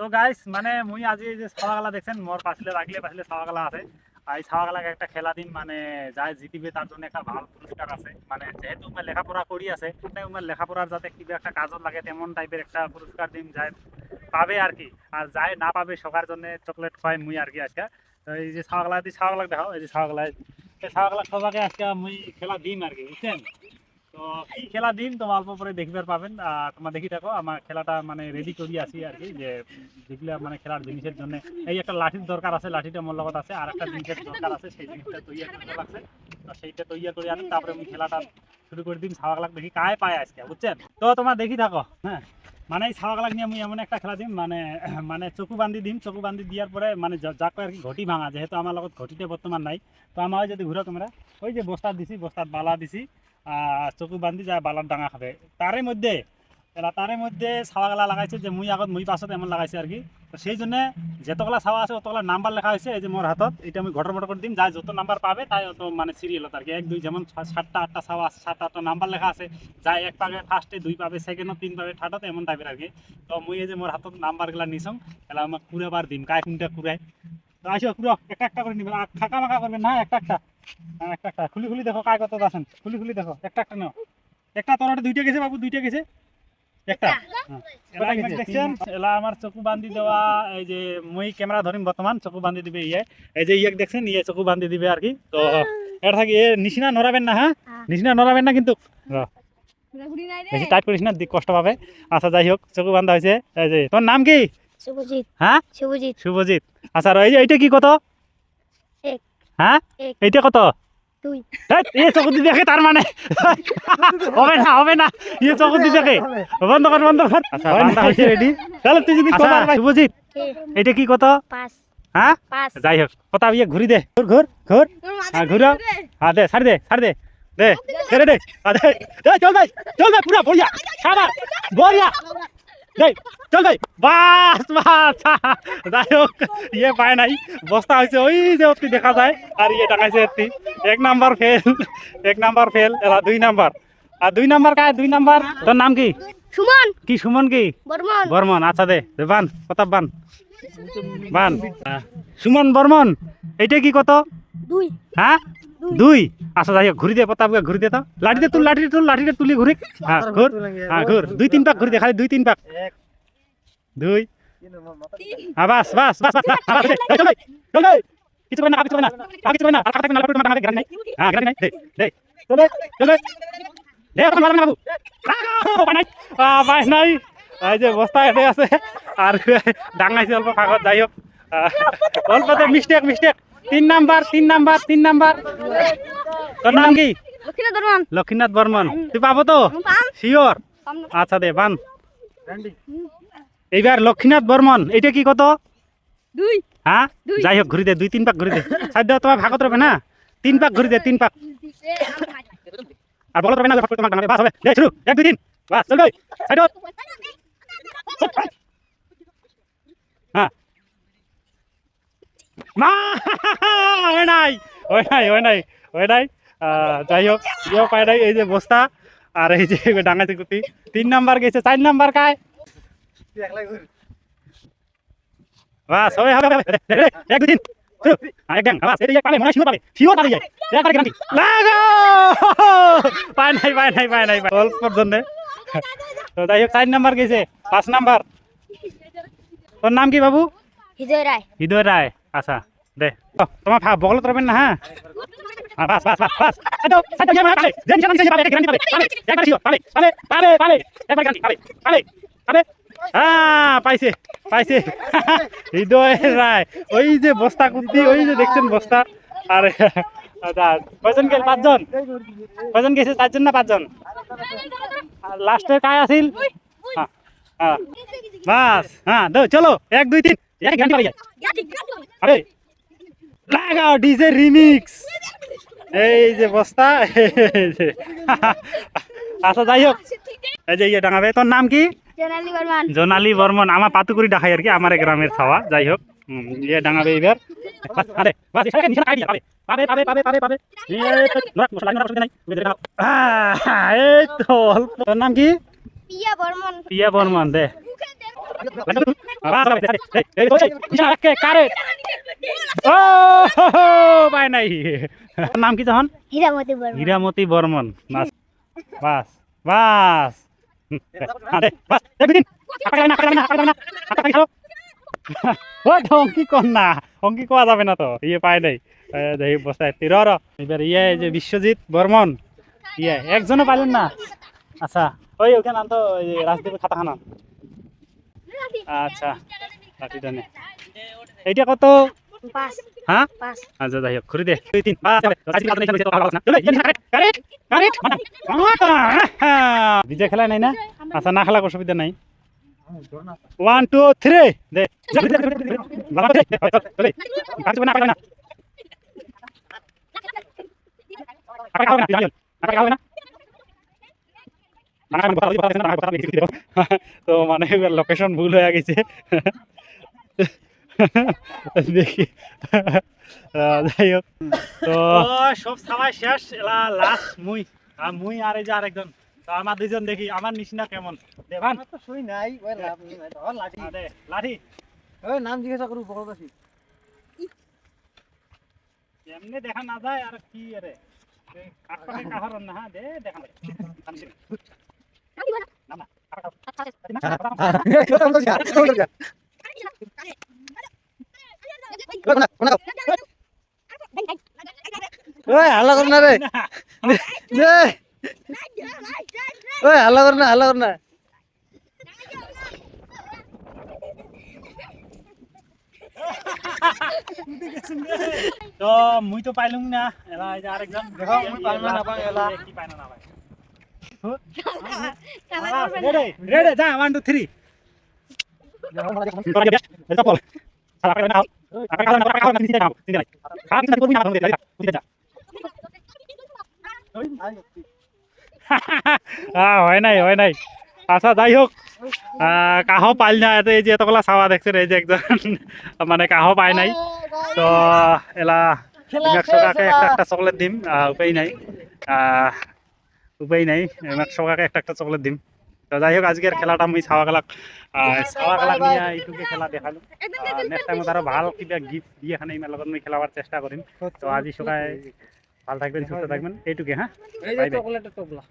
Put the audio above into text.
তো গাইস মানে মুই আজি এই যে ছাওয়াগালা দেখছেন মোর পাশলে পাশলে ছাওয়াগালা আছে। আর এই ছাওয়াগালাকে একটা খেলা দিন মানে যাই জিতিবে তার জন্য একটা ভালো পুরস্কার আছে। মানে যেহেতু উমার লেখাপড়া করি আছে তাই উমার লেখাপড়ার যাতে কিবা একটা কাজত লাগে তেমন টাইপের একটা পুরস্কার দিন যায় পাবে আর কি। আর যাই না পাবে সবার জন্য চকলেট খাওয়াই মুই আর কি আজকে। তো এই যে ছাওয়াগালা দেখাও এই যে ছাওয়াগালা এই ছাওয়াগালা সবাইকে আজকে মুই খেলা দিম আর কি বুঝছেন। তো কি খেলা দিন তোমার অল্প পরে দেখবার পাবেন। তোমার দেখি থাকো আমার খেলাটা মানে রেডি করি আছি আর কি, যে যেগুলো মানে খেলার জিনিসের জন্য এই একটা লাঠির দরকার আছে, লাঠিটা মোর লগত আছে, আর একটা জিনিসের দরকার আছে, সেই জিনিসটা তৈরি করতে লাগছে। তো সেইটা তৈরি করে আনি তারপরে আমি খেলাটা শুরু করে দিন। ছাওয়াগলাক দেখি কায় পায় আজকে বুঝছেন। তো তোমার দেখি থাকো হ্যাঁ। মানে এই ছাওয়াগলাক নিয়ে আমি এমন একটা খেলা দিম মানে মানে চকু বান্ধি দিম। চকু বান্ধি দিয়ার পরে মানে যাক আর কি ঘটি ভাঙা, যেহেতু আমার লগত ঘটিতে বর্তমান নাই। তো আমার যদি ঘুরো তোমরা ওই যে বস্তা দিছি, বস্তার বালা দিছি, চকু বান্ধি যায় বালার ডাঙা খাবে। তারে মধ্যে ছাওয়াগলা লাগাইছে যে মুই আগত মুই পাছত এমন লাগাইছে আর কি। তো সেই জন্য যতগুলা ছাওয়া আছে অতগুলা নাম্বার লেখা হয়েছে এই যে মোর হাতত। এটা আমি ঘটর মটর করে দিম, যাই যত নাম্বার পাবে তাই অত মানে সিরিয়ালত আর কি। 1 2 যেমন 7টা 8টা ছাওয়া আছে, 7টা 8টা নাম্বার লেখা আছে, যাই 1 পাবে ফার্স্টে, 2 পাবে সেকেন্ড, 3 পাবে থার্ডত, এমন টাইপের আর কি। তো মুই এই যে মোর হাতত নাম্বারগুলা নিছং এলা আমাকে কুড়াবার দিম, কায় কোনটা কুড়ায়। তো আসো কুড়ো, একটা করে নিবেন, ফাঁকা মাখা করবেন না, একটা একটা খুলি দেখো কায় কত আছেন, খুলি দেখো, একটা নাও। একটা তোরাটা 2টা গেছে বাবু, 2টা গেছে, একটা দেখছেন। এলা আমার চকু বান্ধি দেওয়া, এই যে মই ক্যামেরা ধরিম বর্তমান, চকু বান্ধি দিবে ইয়ে, এই যে ইয়ে দেখছেন ইয়ে চকু বান্ধি দিবে আর কি। তো এটা থাকি এ নিশিনা নড়াবেন না, হ্যাঁ নিশিনা নড়াবেন না কিন্তু, বেশি টাইট করিস না, কষ্ট পাবে। আচ্ছা যাই হোক চকু বান্ধা হয়েছে। এই যে তোর নাম কি? শুভজিৎ। হ্যাঁ শুভজিৎ। আচ্ছা আর এই যে এইটা কি কত? হ্যাঁ এইটা কত? 2। এ চকু দি দেখে, তার মানে হবে না ইয়ে চকু দি দেখে, বন্ধ কর। আচ্ছা বান্ধা হয়েছে রেডি। তাহলে তুই যদি শুভজিৎ এইটা কি কত? 5। হ্যাঁ যাই হোক কথা ইয়ে ঘুরি দে, ঘুর হ্যাঁ ঘুরো, হ্যাঁ দে ছাড় দে ছেড়ে দে, চল ভাই পুরা বড়িয়া সাবার বড়িয়া দেই, চল ভাই বাস। যাই হোক ইয়ে পায় নাই, বস্তা হয়েছে ওই যে অতি দেখা যায়। আর ইয়ে টাকাইছে এতি 1 নাম্বার ফেল এলা 2 নাম্বার। আর 2 নাম্বার কায়? 2 নাম্বার তোর নাম কি? সুমন কি বর্মন। আচ্ছা দে বান প্রতাপ বান সুমন বর্মন। এইটা কি কত? 2। হ্যাঁ 2। আচ্ছা যাই হোক ঘুরি দে প্রতাপ, ঘুরি দে তো, লাঠিটা তুলি ঘুরি। হ্যাঁ ঘুর 2-3 পাক ঘুরি দে, খালি 2-3 পাক। 2 হ্যাঁ বাস চল কিছু না আর কাটা না লাপট মাথা গ্রান নাই। হ্যাঁ গ্রান নাই দে চল দে আপনি মারবেন বাবু বাই নাই। এই যে বস্তা এতে আছে আর ডাঙাইছে অল্প কাগজ। যাই হোক অল্পতে মিস্টেক 3 নাম্বার। তোর নাম কি? লক্ষ্মীনাথ বর্মন। তুই পাবো তো শিওর? আচ্ছা দে বান। এইবার লক্ষ্মীনাথ বর্মন এইটা কি কত? 2। হ্যাঁ যাই হোক ঘুরি দে 2-3 পাক ঘুরি দে, সাইড দাও তোমার ভাগত রবে না, 3 পাক ঘুরি দে, 3 পাক। আর বলত রবে না তোমার বাস হবে। দে শুরু 1 2 3 বাস চল ভাই সাইড দাও। হ্যাঁ মা হয় নাই। যাই হোক ইয়েও পায় নাই, এই যে বস্তা আর এই যে ডাঙাইছে কুতি। 3 নাম্বার গেছে, 4 নাম্বার কায়? বাস হবে 1 2 3 শুরু। একদম বাস এই যে পাবে মনে শিওর পাবে যায় একবার গ্যারান্টি লাগো। পায় নাই অল্পর জন্য। তো যাই হোক 4 নাম্বার গেছে, 5 নাম্বার। তোর নাম কি বাবু? হৃদয় রায়। আচ্ছা দে তোমার বগলত রবেন না, হ্যাঁ বাস হ্যাঁ পাইছে হৃদয় রায়। ওই যে বস্তা কুর্তি, ওই যে দেখছেন বস্তা। আর কয়জন গেল? 5 জন। কয়জন গেছে? 4 জন না 5 জন? লাস্টে কায় আছিল? বাস হ্যাঁ চলো 1 2 3 আরে লাগাও ডিজে রিমিক্স। এই যে বস্তা। আচ্ছা যাই হোক এই যে ইয়ে ডাঙাবে। তোর নাম কি? জোনালী বর্মন। আমার পাতুকুরি ডাকাই আর কি, আমার গ্রামের ছাওয়া। যাই হোক ইয়ে ডাঙাবে এবার। এই তো অল্প। তোর নাম কি? পিয়া বর্মন। দে পাই নাই নাম কি তখন হীরামতি বর্মন হীরামতি বর্মন বাস বাস বাস অঙ্কি কর না অঙ্কি কোয়া যাবে না তো ইয়ে পায় নাই বস্তায় র এবার ইয়ে যে বিশ্বজিৎ বর্মন ইয়ে একজনও পাইলেন না আচ্ছা ওই ওখানে আনতো রাজদেবের খাতাখানা আচ্ছা রাখি জানে এইটা কত পাঁচ হ্যাঁ পাঁচ আচ্ছা যাই হোক ঘুরে দে 2 3 বিজয় খেলা নাই না আচ্ছা না খেলা অসুবিধা নাই 1 2 3 দে তো মানে লোকেশন ভুল হয়ে গেছে দেখি যাই হোক তো সব সময় শেষ এলা লাস্ট মুই আর মুই আর এই যে আরেকজন তো আমার দুইজন দেখি আমার নিশিনা কেমন দেবান তো শুই নাই ওই লাভ নাই ধর লাঠি দে লাঠি ওই নাম জিজ্ঞাসা করু বড় দাসি এমনি দেখা না যায় আর কি রে কাঠপাটি কাহর না হ্যাঁ দে দেখা লাগে ওই হাল্লা কর না রে ওই হাল্লা কর না হাল্লা কর না তো মুই তো পাইলুম না এলা এই যে আরেকজন দেখো মুই পাইলাম না পাই এলা কি পাইনা না ভাই রেডি রেডি যা 1 2 3 চল সারা করে নাও হয় নাই আচ্ছা যাই হোক কাহ পাইল না এতে এই যে এতগুলা চাওয়া দেখছেন এই যে একজন মানে কাহ পাই নাই তো এলা 100 টাকা একটা চকলেট দিম উপায় নাই 100 টাকা একটা চকলেট দিম তো যাই হোক আজকের খেলাটা আমি ছাওয়া খেলা নিয়ে এইটুকু খেলা দেখালো নেক্সট টাইমত আরো ভাল কিবা গিফট দিয়ে এখানে ইমার লগত আমি খেলাবার চেষ্টা করিম তো আজি সবাই ভালো থাকবেন সুস্থ থাকবেন এইটুকু হ্যাঁ এই যে চকলেটের টোপলা